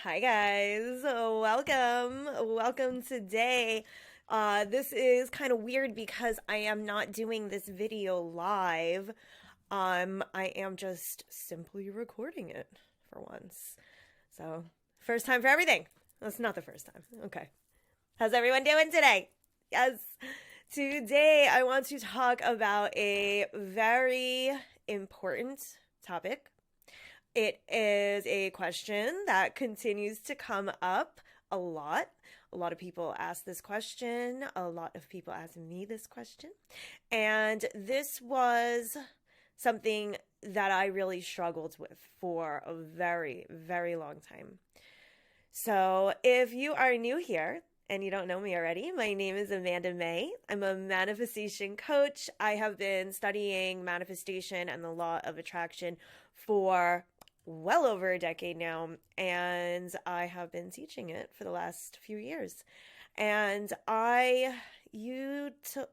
Hi guys, welcome today. This is kind of weird because I am not doing this video live. I am just simply recording it for once. So, first time for everything. That's not the first time. Okay. How's everyone doing today? Yes. Today I want to talk about a very important topic. It is a question that continues to come up a lot. A lot of people ask this question. A lot of people ask me this question. And this was something that I really struggled with for a very, very long time. So if you are new here, and you don't know me already, my name is Amanda May. I'm a manifestation coach. I have been studying manifestation and the law of attraction for well over a decade now, and I have been teaching it for the last few years. And I utilized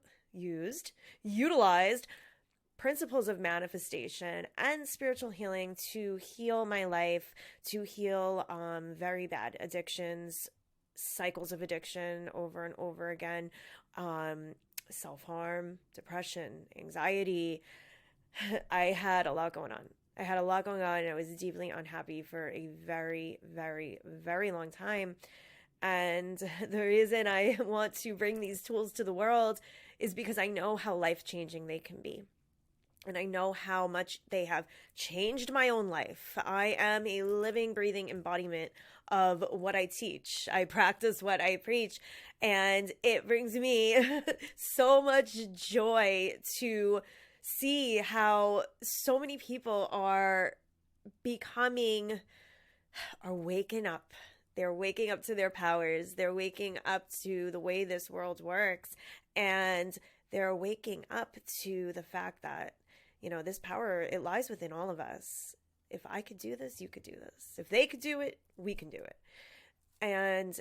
principles of manifestation and spiritual healing to heal my life, to heal very bad addictions, cycles of addiction over and over again, self-harm, depression, anxiety. I had a lot going on. And I was deeply unhappy for a very, very, very long time. And the reason I want to bring these tools to the world is because I know how life-changing they can be. And I know how much they have changed my own life. I am a living, breathing embodiment of what I teach. I practice what I preach. And it brings me so much joy to see how so many people are waking up. They're waking up to their powers. They're waking up to the way this world works. And they're waking up to the fact that, this power, it lies within all of us. If I could do this, you could do this. If they could do it, we can do it. And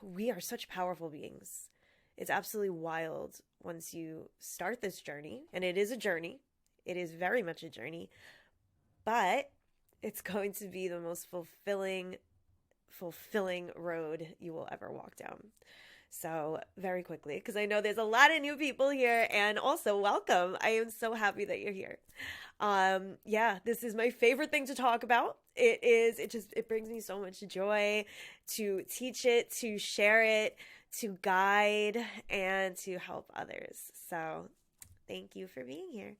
we are such powerful beings. It's absolutely wild once you start this journey. And it is a journey. It is very much a journey. But it's going to be the most fulfilling road you will ever walk down. So very quickly, because I know there's a lot of new people here, and also welcome. I am so happy that you're here. This is my favorite thing to talk about. It brings me so much joy to teach it, to share it, to guide, and to help others. So thank you for being here.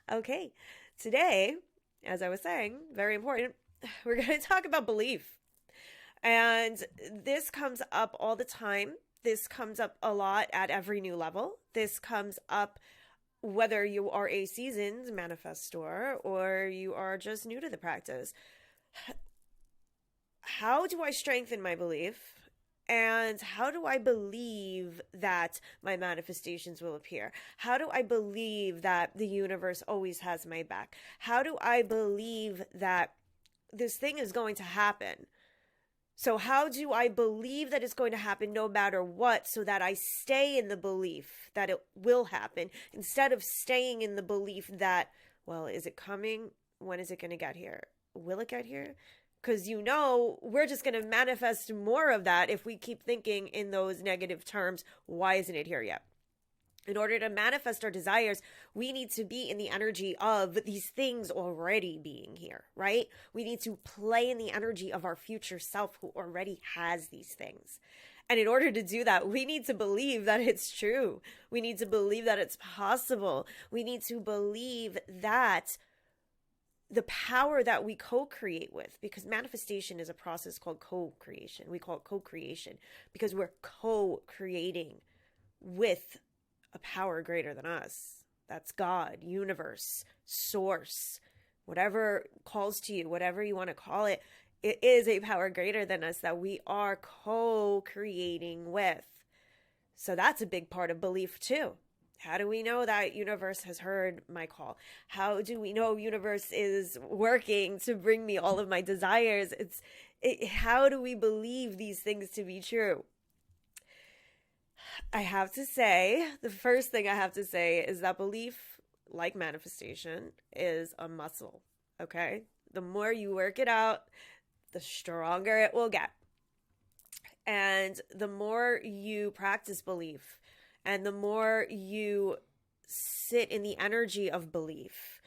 Okay, today, as I was saying, very important, we're going to talk about belief. And this comes up all the time. This comes up a lot at every new level. This comes up whether you are a seasoned manifestor or you are just new to the practice. How do I strengthen my belief? And how do I believe that my manifestations will appear? How do I believe that the universe always has my back? How do I believe that this thing is going to happen? So how do I believe that it's going to happen no matter what, so that I stay in the belief that it will happen instead of staying in the belief that, well, is it coming? When is it going to get here? Will it get here? Because we're just going to manifest more of that if we keep thinking in those negative terms. Why isn't it here yet? In order to manifest our desires, we need to be in the energy of these things already being here, right? We need to play in the energy of our future self who already has these things. And in order to do that, we need to believe that it's true. We need to believe that it's possible. We need to believe that the power that we co-create with, because manifestation is a process called co-creation. We call it co-creation because we're co-creating with a power greater than us. That's God, universe, source, whatever calls to you, whatever you want to call it. It is a power greater than us that we are co-creating with. So that's a big part of belief too. How do we know that universe has heard my call? How do we know universe is working to bring me all of my desires? How do we believe these things to be true? I have to say, the first thing I have to say is that belief, like manifestation, is a muscle, okay? The more you work it out, the stronger it will get. And the more you practice belief and the more you sit in the energy of belief,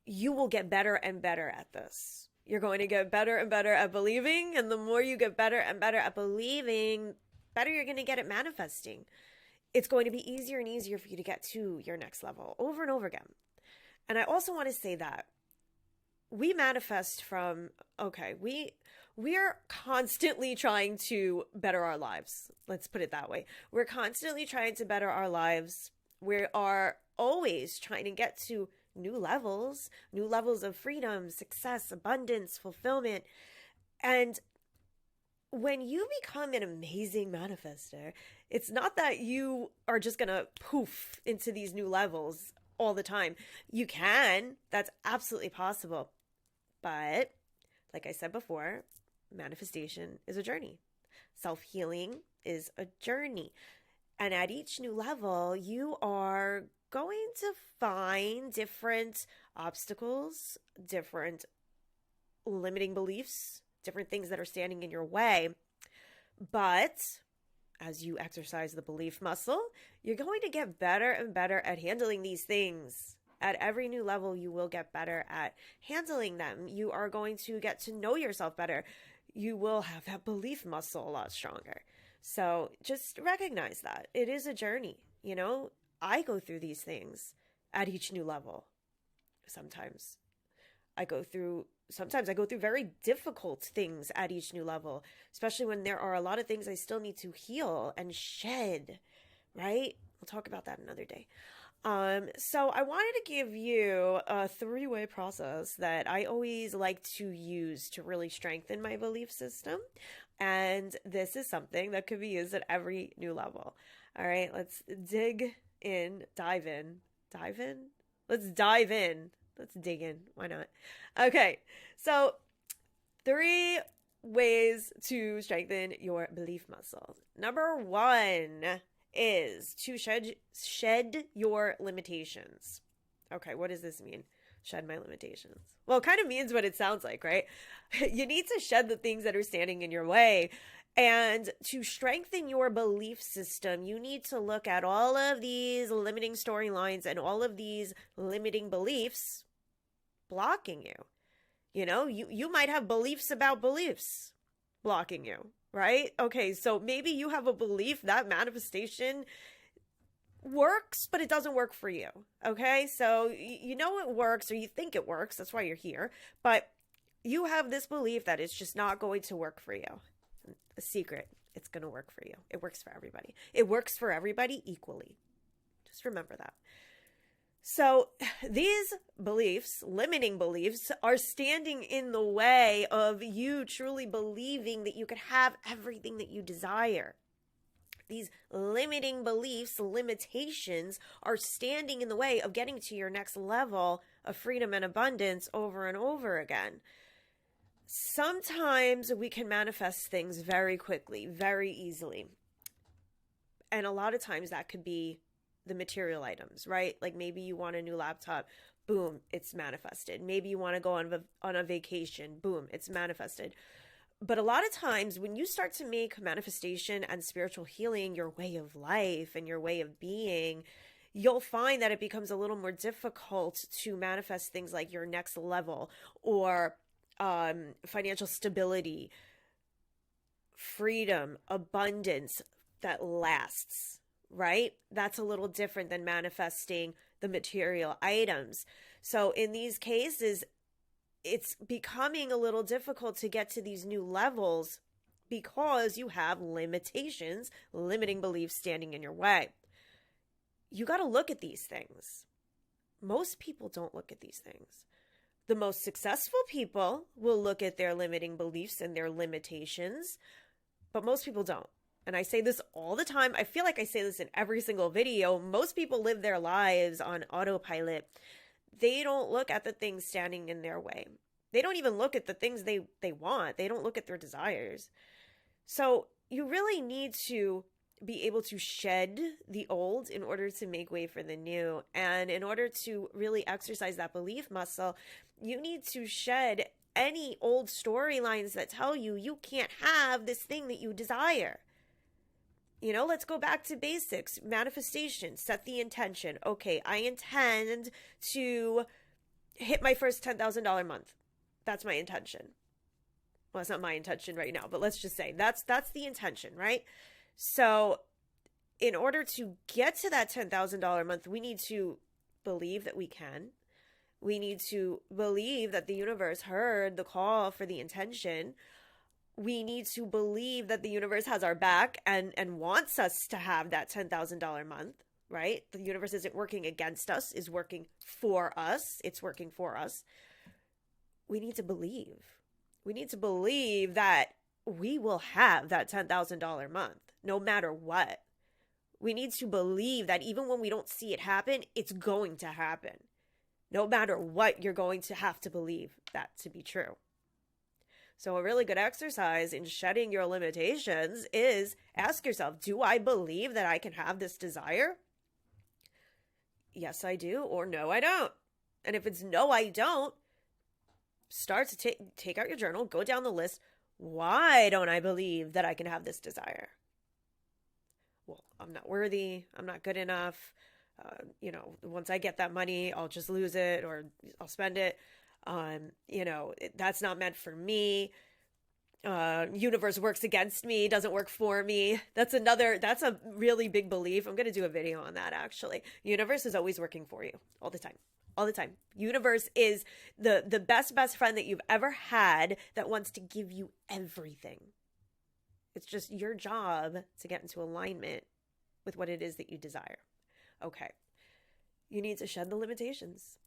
you will get better and better at this. You're going to get better and better at believing. And the more you get better and better at believing, better you're going to get at manifesting. It's going to be easier and easier for you to get to your next level over and over again. And I also want to say that we manifest from, we're constantly trying to better our lives. Let's put it that way. We're constantly trying to better our lives. We are always trying to get to new levels of freedom, success, abundance, fulfillment. And when you become an amazing manifester, it's not that you are just going to poof into these new levels all the time. You can. That's absolutely possible. But like I said before, manifestation is a journey. Self-healing is a journey. And at each new level, you are going to find different obstacles, different limiting beliefs, different things that are standing in your way. But as you exercise the belief muscle, you're going to get better and better at handling these things. At every new level, you will get better at handling them. You are going to get to know yourself better. You will have that belief muscle a lot stronger. So just recognize that it is a journey. You know, I go through these things at each new level. Sometimes I go through very difficult things at each new level, especially when there are a lot of things I still need to heal and shed, right? We'll talk about that another day. So I wanted to give you a 3-way process that I always like to use to really strengthen my belief system. And this is something that could be used at every new level. All right, let's dive in. Let's dig in. Why not? Okay, so 3 ways to strengthen your belief muscle. Number 1 is to shed your limitations. Okay, what does this mean? Shed my limitations. Well, it kind of means what it sounds like, right? You need to shed the things that are standing in your way. And to strengthen your belief system, you need to look at all of these limiting storylines and all of these limiting beliefs blocking you. You know, you might have beliefs about beliefs blocking you, right? Okay, so maybe you have a belief that manifestation works, but it doesn't work for you. Okay, so you know it works, or you think it works. That's why you're here. But you have this belief that it's just not going to work for you. A secret, it's going to work for you. It works for everybody. It works for everybody equally. Just remember that. So these beliefs, limiting beliefs, are standing in the way of you truly believing that you could have everything that you desire. These limiting beliefs, limitations, are standing in the way of getting to your next level of freedom and abundance over and over again. Sometimes we can manifest things very quickly, very easily. And a lot of times that could be the material items, right? Like maybe you want a new laptop, boom, it's manifested. Maybe you want to go on a vacation, boom, it's manifested. But a lot of times when you start to make manifestation and spiritual healing your way of life and your way of being, you'll find that it becomes a little more difficult to manifest things like your next level or financial stability, freedom, abundance that lasts, right? That's a little different than manifesting the material items. So in these cases, it's becoming a little difficult to get to these new levels because you have limitations, limiting beliefs standing in your way. You got to look at these things. Most people don't look at these things. The most successful people will look at their limiting beliefs and their limitations, but most people don't. And I say this all the time. I feel like I say this in every single video. Most people live their lives on autopilot. They don't look at the things standing in their way. They don't even look at the things they want. They don't look at their desires. So you really need to be able to shed the old in order to make way for the new. And in order to really exercise that belief muscle, you need to shed any old storylines that tell you you can't have this thing that you desire. You know, let's go back to basics. Manifestation, set the intention. Okay, I intend to hit my first $10,000 month. That's my intention. Well, it's not my intention right now, but let's just say that's the intention, right? So in order to get to that $10,000 month, we need to believe that we can. We need to believe that the universe heard the call for the intention. We need to believe that the universe has our back and wants us to have that $10,000 month, right? The universe isn't working against us, is working for us. It's working for us. We need to believe. We need to believe that we will have that $10,000 month, no matter what. We need to believe that even when we don't see it happen, it's going to happen. No matter what, you're going to have to believe that to be true. So a really good exercise in shedding your limitations is ask yourself, do I believe that I can have this desire? Yes, I do, or no, I don't. And if it's no, I don't, start to take out your journal, go down the list. Why don't I believe that I can have this desire? Well, I'm not worthy. I'm not good enough. Once I get that money, I'll just lose it or I'll spend it. That's not meant for me. Universe works against me, doesn't work for me. That's a really big belief. I'm going to do a video on that actually. Universe is always working for you all the time. All the time. Universe is the best friend that you've ever had that wants to give you everything. It's just your job to get into alignment with what it is that you desire. Okay. You need to shed the limitations.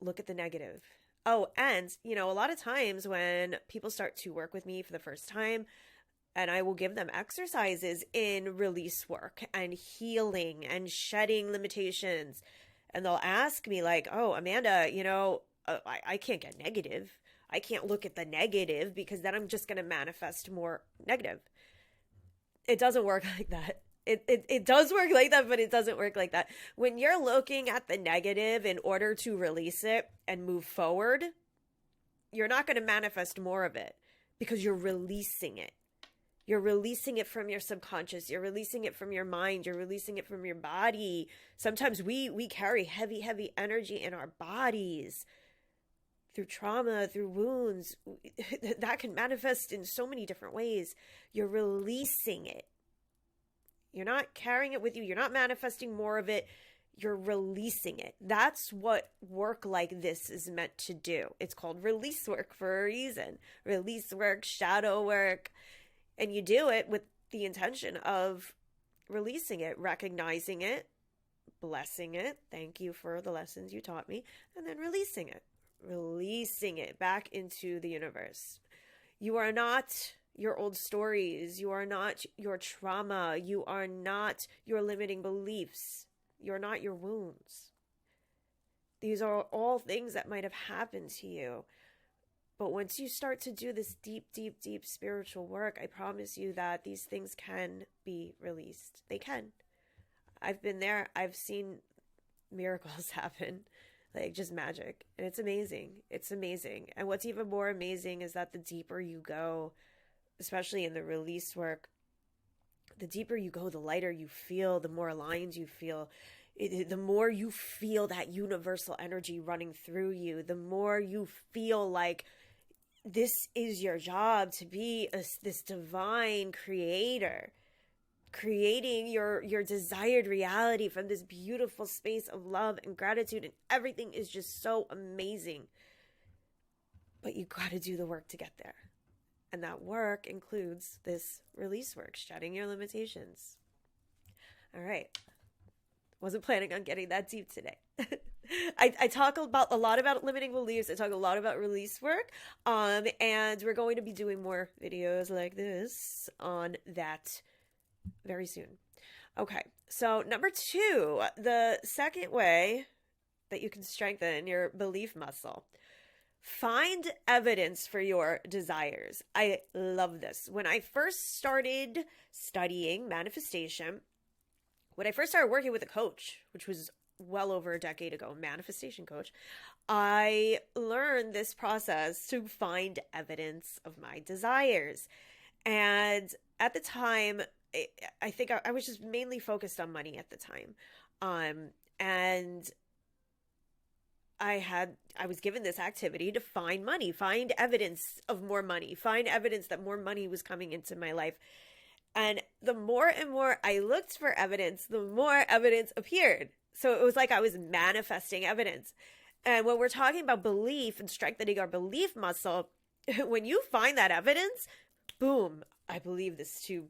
Look at the negative. Oh, and, a lot of times when people start to work with me for the first time, and I will give them exercises in release work and healing and shedding limitations. And they'll ask me like, oh, Amanda, I can't get negative. I can't look at the negative because then I'm just going to manifest more negative. It doesn't work like that. It does work like that, but it doesn't work like that. When you're looking at the negative in order to release it and move forward, you're not going to manifest more of it because you're releasing it. You're releasing it from your subconscious. You're releasing it from your mind. You're releasing it from your body. Sometimes we carry heavy, heavy energy in our bodies through trauma, through wounds. That can manifest in so many different ways. You're releasing it. You're not carrying it with you. You're not manifesting more of it. You're releasing it. That's what work like this is meant to do. It's called release work for a reason. Release work, shadow work. And you do it with the intention of releasing it, recognizing it, blessing it. Thank you for the lessons you taught me. And then releasing it back into the universe. You are not your old stories. You are not your trauma. You are not your limiting beliefs. You're not your wounds. These are all things that might have happened to you. But once you start to do this deep, deep, deep spiritual work, I promise you that these things can be released. They can. I've been there. I've seen miracles happen, like just magic. And it's amazing. It's amazing. And what's even more amazing is that the deeper you go, especially in the release work, the deeper you go, the lighter you feel, the more aligned you feel. The more you feel that universal energy running through you, the more you feel like this is your job to be this divine creator, creating your desired reality from this beautiful space of love and gratitude, and everything is just so amazing. But you got to do the work to get there. And that work includes this release work, shedding your limitations. All right. Wasn't planning on getting that deep today. I talk a lot about limiting beliefs. I talk a lot about release work. And we're going to be doing more videos like this on that very soon. Okay. So number 2, the second way that you can strengthen your belief muscle. Find evidence for your desires. I love this. When I first started studying manifestation, when I first started working with a coach, which was well over a decade ago, manifestation coach, I learned this process to find evidence of my desires. And at the time, I think I was just mainly focused on money at the time. And I was given this activity to find money, find evidence of more money, find evidence that more money was coming into my life. And the more and more I looked for evidence, the more evidence appeared. So it was like I was manifesting evidence. And when we're talking about belief and strengthening our belief muscle, when you find that evidence, boom, I believe this to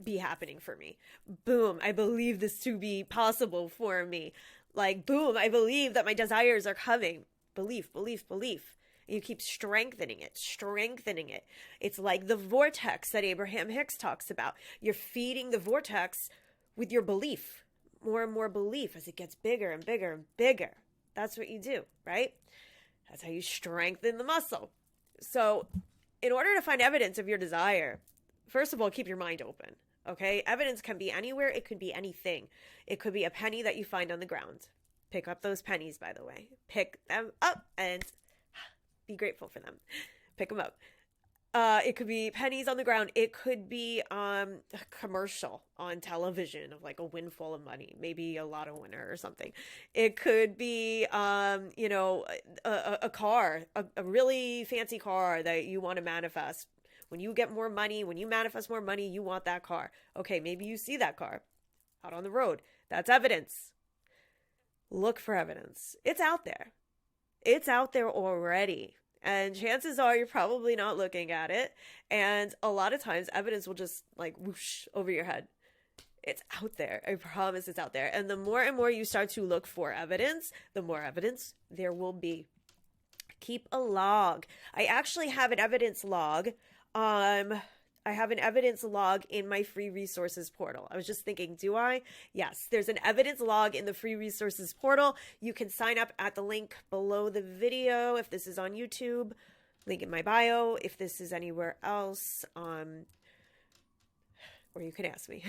be happening for me. Boom, I believe this to be possible for me. Like, boom, I believe that my desires are coming. Belief, belief, belief. And you keep strengthening it, strengthening it. It's like the vortex that Abraham Hicks talks about. You're feeding the vortex with your belief, more and more belief as it gets bigger and bigger and bigger. That's what you do, right? That's how you strengthen the muscle. So in order to find evidence of your desire, first of all, keep your mind open, okay? Evidence can be anywhere. It could be anything. It could be a penny that you find on the ground. Pick up those pennies, by the way. Pick them up and be grateful for them. Pick them up. It could be pennies on the ground. It could be a commercial on television of like a windfall of money, maybe a lotto winner or something. It could be, a car, a really fancy car that you want to manifest. When you get more money, when you manifest more money, you want that car. Okay, maybe you see that car out on the road. That's evidence. Look for evidence. It's out there. It's out there already. And chances are you're probably not looking at it. And a lot of times evidence will just like whoosh over your head. It's out there. I promise it's out there. And the more and more you start to look for evidence, the more evidence there will be. Keep a log. I actually have an evidence log. I have an evidence log in my free resources portal. I was just thinking, do I? Yes, there's an evidence log in the free resources portal. You can sign up at the link below the video if this is on YouTube, link in my bio. If this is anywhere else, or you can ask me.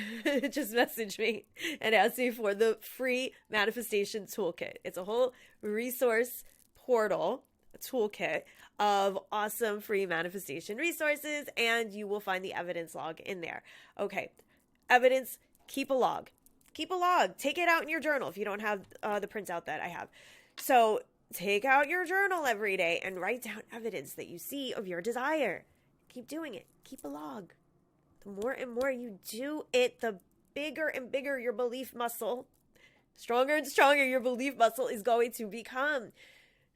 Just message me and ask me for the free manifestation toolkit. It's a whole resource portal, a toolkit of awesome free manifestation resources, and you will find the evidence log in there. Okay, evidence, keep a log. Keep a log. Take it out in your journal if you don't have the printout that I have. So take out your journal every day and write down evidence that you see of your desire. Keep doing it. Keep a log. The more and more you do it, the bigger and bigger your belief muscle, stronger and stronger your belief muscle is going to become.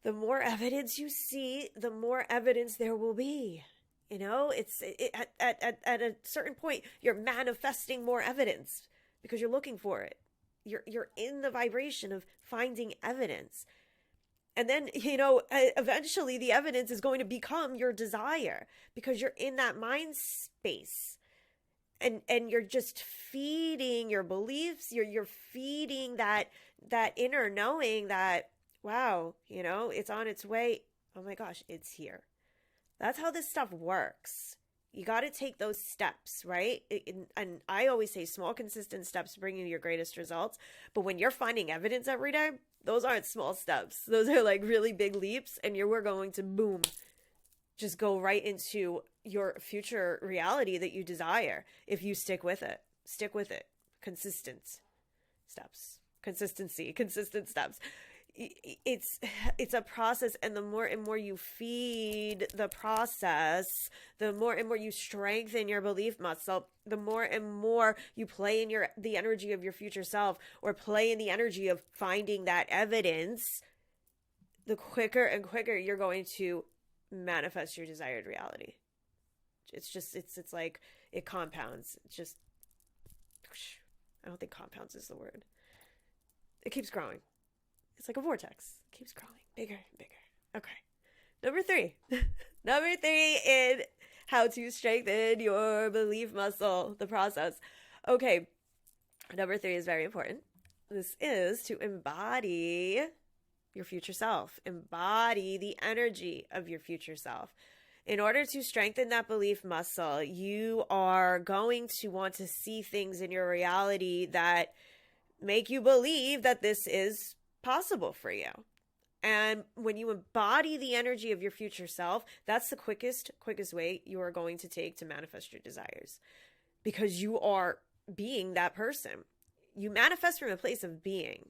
The more evidence you see, the more evidence there will be. You know, at a certain point, you're manifesting more evidence because you're looking for it. You're in the vibration of finding evidence. And then, eventually the evidence is going to become your desire because you're in that mind space. And you're just feeding your beliefs. You're feeding that inner knowing that, wow, it's on its way. Oh my gosh, it's here. That's how this stuff works. You got to take those steps, right? And I always say small, consistent steps bring you your greatest results. But when you're finding evidence every day, those aren't small steps. Those are like really big leaps. And we're going to, boom, just go right into your future reality that you desire if you stick with it. Stick with it. Consistent steps. Consistency. Consistent steps. It's a process, and the more and more you feed the process, the more and more you strengthen your belief muscle, the more and more you play in the energy of your future self, or play in the energy of finding that evidence, the quicker and quicker you're going to manifest your desired reality. It's like it compounds. It's just, I don't think compounds is the word. It keeps growing. It's like a vortex. It keeps growing bigger and bigger. Okay. Number 3. Number 3 in how to strengthen your belief muscle, the process. Okay. Number 3 is very important. This is to embody your future self. Embody the energy of your future self. In order to strengthen that belief muscle, you are going to want to see things in your reality that make you believe that this is possible for you. And when you embody the energy of your future self, that's the quickest way you are going to take to manifest your desires, because you are being that person. You manifest from a place of being.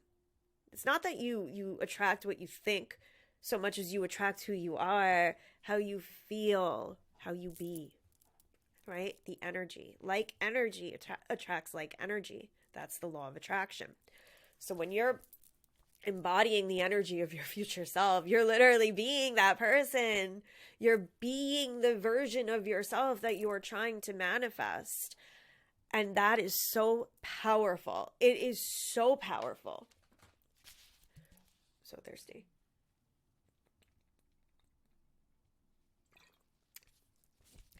It's not that you attract what you think so much as you attract who you are, how you feel, how you be, right? The energy. Like energy attracts like energy. That's the law of attraction. So when you're embodying the energy of your future self, you're literally being that person. You're being the version of yourself that you're trying to manifest. And that is so powerful. It is so powerful. So thirsty.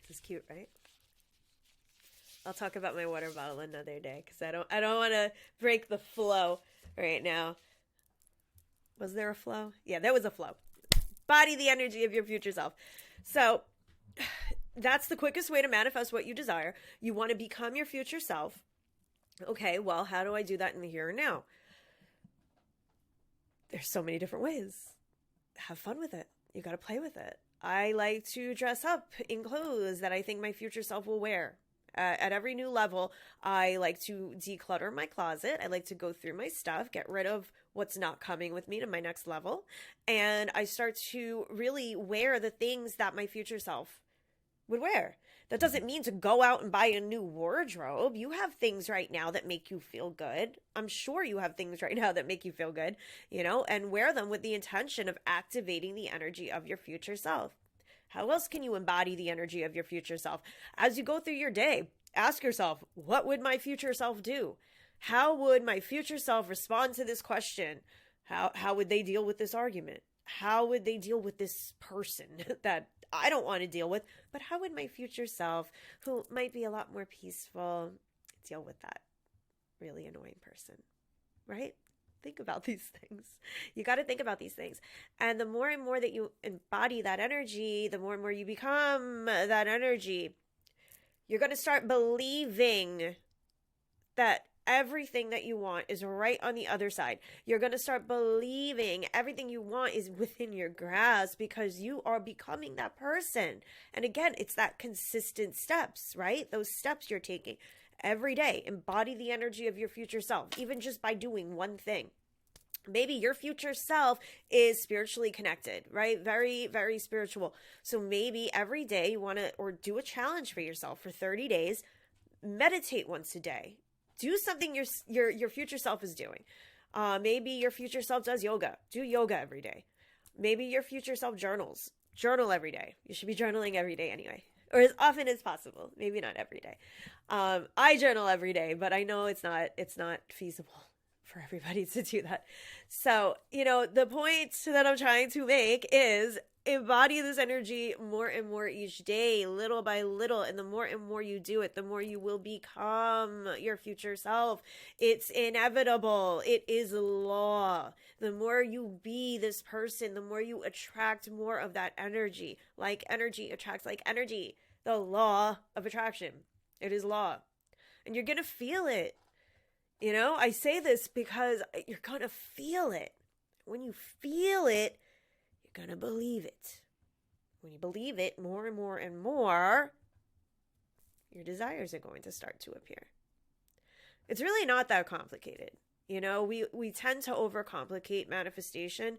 This is cute, right? I'll talk about my water bottle another day, because I don't want to break the flow right now. Was there a flow? Yeah, there was a flow. Body the energy of your future self. So that's the quickest way to manifest what you desire. You want to become your future self. Okay, well, how do I do that in the here and now? There's so many different ways. Have fun with it. You got to play with it. I like to dress up in clothes that I think my future self will wear. At every new level, I like to declutter my closet. I like to go through my stuff, get rid of what's not coming with me to my next level. And I start to really wear the things that my future self would wear. That doesn't mean to go out and buy a new wardrobe. You have things right now that make you feel good. I'm sure you have things right now that make you feel good, and wear them with the intention of activating the energy of your future self. How else can you embody the energy of your future self? As you go through your day, ask yourself, what would my future self do? How would my future self respond to this question? How would they deal with this argument? How would they deal with this person that I don't want to deal with? But how would my future self, who might be a lot more peaceful, deal with that really annoying person, right? Think about these things. You got to think about these things. And the more and more that you embody that energy, the more and more you become that energy, you're going to start believing that everything that you want is right on the other side. You're going to start believing everything you want is within your grasp, because you are becoming that person. And again, it's that consistent steps, right? Those steps you're taking every day. Embody the energy of your future self, even just by doing one thing. Maybe your future self is spiritually connected, right? Very, very spiritual. So maybe every day you want to, or do a challenge for yourself for 30 days, meditate once a day. Do something your future self is doing. Maybe your future self does yoga. Do yoga every day. Maybe your future self journals. Journal every day. You should be journaling every day anyway, or as often as possible. Maybe not every day. I journal every day, but I know it's not feasible for everybody to do that. So, the point that I'm trying to make is embody this energy more and more each day, little by little. And the more and more you do it, the more you will become your future self. It's inevitable. It is law. The more you be this person, the more you attract more of that energy. Like energy attracts like energy. The law of attraction. It is law. And you're going to feel it. I say this because you're going to feel it. When you feel it, you're going to believe it. When you believe it more and more and more, your desires are going to start to appear. It's really not that complicated. We tend to overcomplicate manifestation,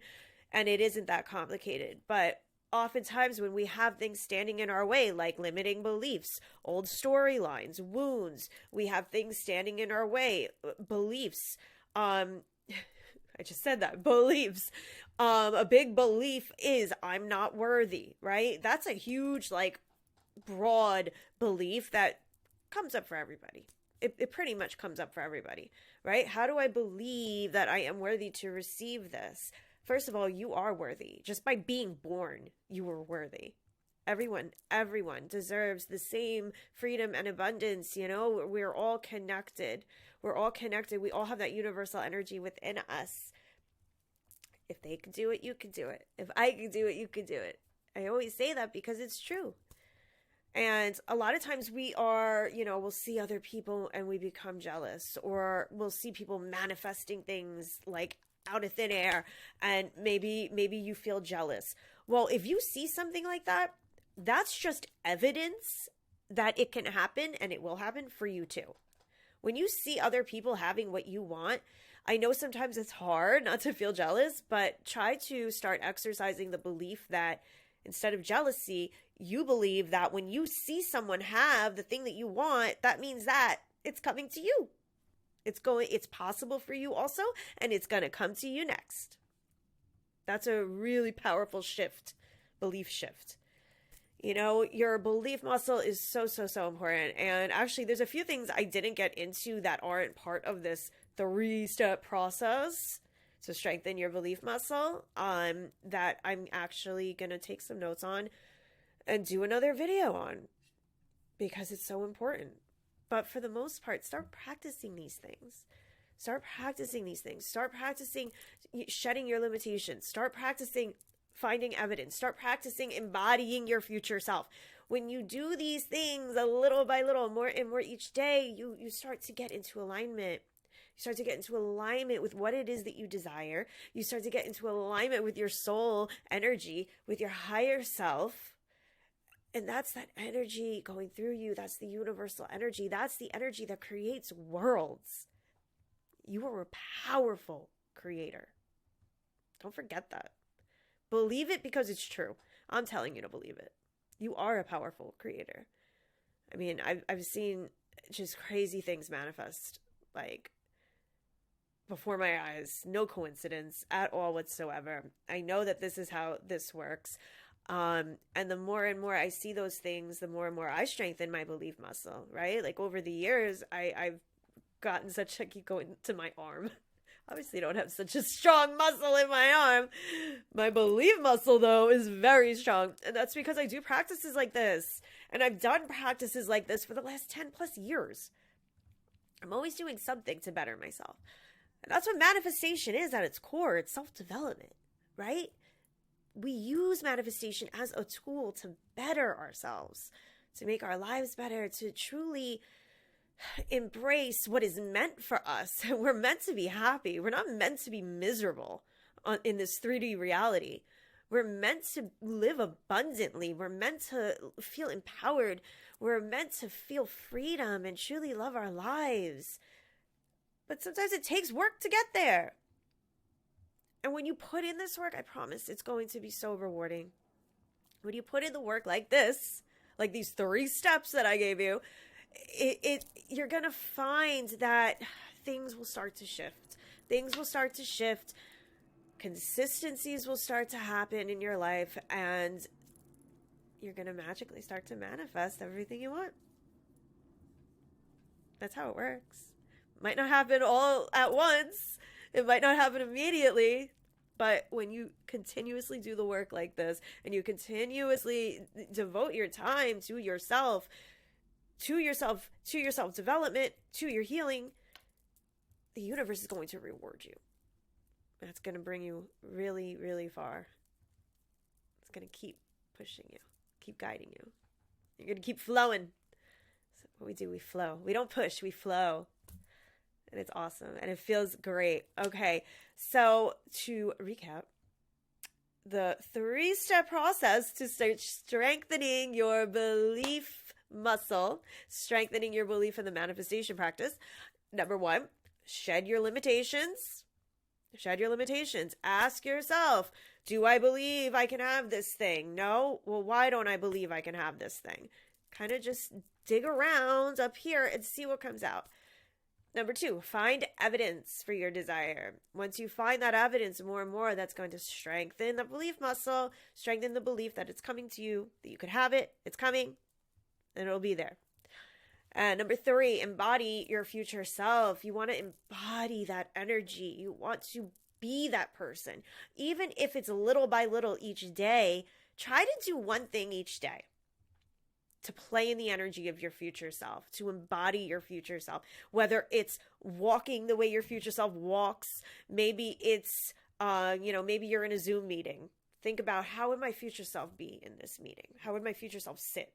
and it isn't that complicated. But oftentimes when we have things standing in our way, like limiting beliefs, old storylines, wounds, we have things standing in our way, beliefs. I just said that, beliefs. A big belief is I'm not worthy, right? That's a huge, broad belief that comes up for everybody. It pretty much comes up for everybody, right? How do I believe that I am worthy to receive this? First of all, you are worthy. Just by being born, you are worthy. Everyone deserves the same freedom and abundance. We're all connected. We're all connected. We all have that universal energy within us. If they could do it, you could do it. If I could do it, you could do it. I always say that because it's true. And a lot of times we are, we'll see other people and we become jealous, or we'll see people manifesting things like out of thin air, and maybe you feel jealous. Well, if you see something like that, that's just evidence that it can happen, and it will happen for you too. When you see other people having what you want, I know sometimes it's hard not to feel jealous, but try to start exercising the belief that instead of jealousy, you believe that when you see someone have the thing that you want, that means that it's coming to you. It's possible for you also, and it's going to come to you next. That's a really powerful shift, belief shift. You know, your belief muscle is so, so, so important. And actually, there's a few things I didn't get into that aren't part of this 3-step process to strengthen your belief muscle, that I'm actually going to take some notes on and do another video on, because it's so important. But for the most part, start practicing these things. Start practicing these things. Start practicing shedding your limitations. Start practicing finding evidence. Start practicing embodying your future self. When you do these things a little by little, more and more each day, you start to get into alignment. You start to get into alignment with what it is that you desire. You start to get into alignment with your soul energy, with your higher self. And that's that energy going through you. That's the universal energy. That's the energy that creates worlds. You are a powerful creator. Don't forget that. Believe it because it's true. I'm telling you to believe it. You are a powerful creator. I mean, I've seen just crazy things manifest, like, before my eyes. No coincidence at all whatsoever. I know that this is how this works. And the more and more I see those things, the more and more I strengthen my belief muscle, right? Like, over the years, I've gotten such, I keep going to my arm. Obviously, I don't have such a strong muscle in my arm. My belief muscle, though, is very strong. And that's because I do practices like this. And I've done practices like this for the last 10 plus years. I'm always doing something to better myself. And that's what manifestation is at its core. It's self-development, right? We use manifestation as a tool to better ourselves, to make our lives better, to truly embrace what is meant for us. We're meant to be happy. We're not meant to be miserable in this 3D reality. We're meant to live abundantly. We're meant to feel empowered. We're meant to feel freedom and truly love our lives. But sometimes it takes work to get there. And when you put in this work, I promise it's going to be so rewarding. When you put in the work like this, like these 3 steps that I gave you, you're going to find that things will start to shift. Things will start to shift. Consistencies will start to happen in your life, and you're going to magically start to manifest everything you want. That's how it works. Might not happen all at once. It might not happen immediately. But when you continuously do the work like this, and you continuously devote your time to yourself, to your self-development, to your healing, the universe is going to reward you. That's going to bring you really, really far. It's going to keep pushing you, keep guiding you. You're going to keep flowing. So what we do, we flow. We don't push, we flow. And it's awesome. And it feels great. Okay, so to recap, the 3-step process to start strengthening your belief muscle, strengthening your belief in the manifestation practice. Number 1, shed your limitations. Shed your limitations. Ask yourself, do I believe I can have this thing? No? Well, why don't I believe I can have this thing? Kind of just dig around up here and see what comes out. Number 2, find evidence for your desire. Once you find that evidence more and more, that's going to strengthen the belief muscle, strengthen the belief that it's coming to you, that you could have it, it's coming, and it'll be there. Number 3, embody your future self. You want to embody that energy. You want to be that person. Even if it's little by little each day, try to do one thing each day to play in the energy of your future self, to embody your future self. Whether it's walking the way your future self walks, maybe it's, maybe you're in a Zoom meeting. Think about, how would my future self be in this meeting? How would my future self sit?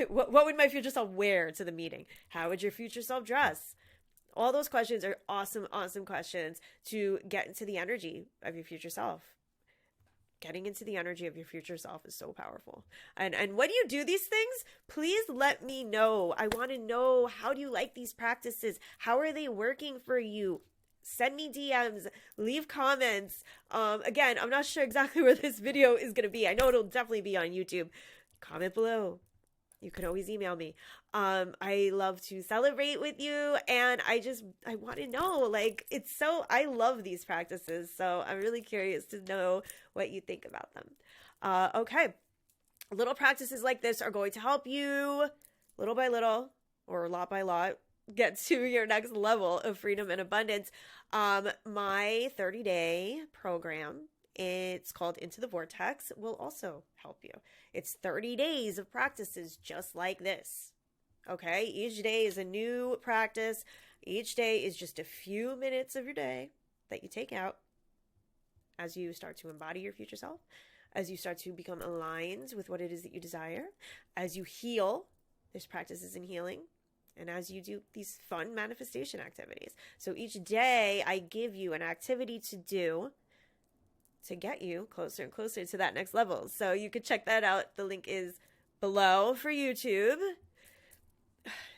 What would my future self wear to the meeting? How would your future self dress? All those questions are awesome, awesome questions to get into the energy of your future self. Getting into the energy of your future self is so powerful. And when you do these things, please let me know. I want to know, how do you like these practices? How are they working for you? Send me DMs, leave comments. Again, I'm not sure exactly where this video is going to be. I know it'll definitely be on YouTube. Comment below. You can always email me. I love to celebrate with you, and I want to know, like, I love these practices, so I'm really curious to know what you think about them. Okay. Little practices like this are going to help you little by little, or lot by lot, get to your next level of freedom and abundance. My 30-day program, it's called Into the Vortex, will also help you. It's 30 days of practices just like this. Okay? Each day is a new practice. Each day is just a few minutes of your day that you take out as you start to embody your future self, as you start to become aligned with what it is that you desire, as you heal. There's practices in healing. And as you do these fun manifestation activities. So each day I give you an activity to do to get you closer and closer to that next level. So you could check that out. The link is below for YouTube.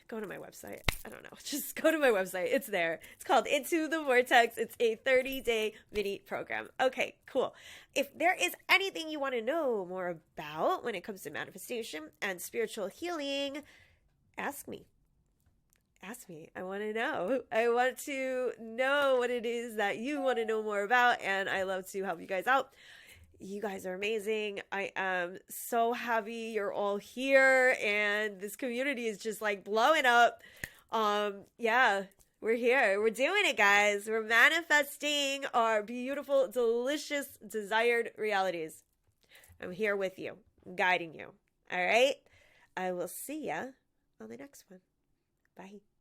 Go to my website. I don't know. Just go to my website. It's there. It's called Into the Vortex. It's a 30-day mini program. Okay, cool. If there is anything you want to know more about when it comes to manifestation and spiritual healing, ask me. Ask me. I want to know. I want to know what it is that you want to know more about, and I love to help you guys out. You guys are amazing. I am so happy you're all here, and this community is just like blowing up. Yeah, we're here. We're doing it, guys. We're manifesting our beautiful, delicious, desired realities. I'm here with you, guiding you. All right? I will see ya on the next one. Bye.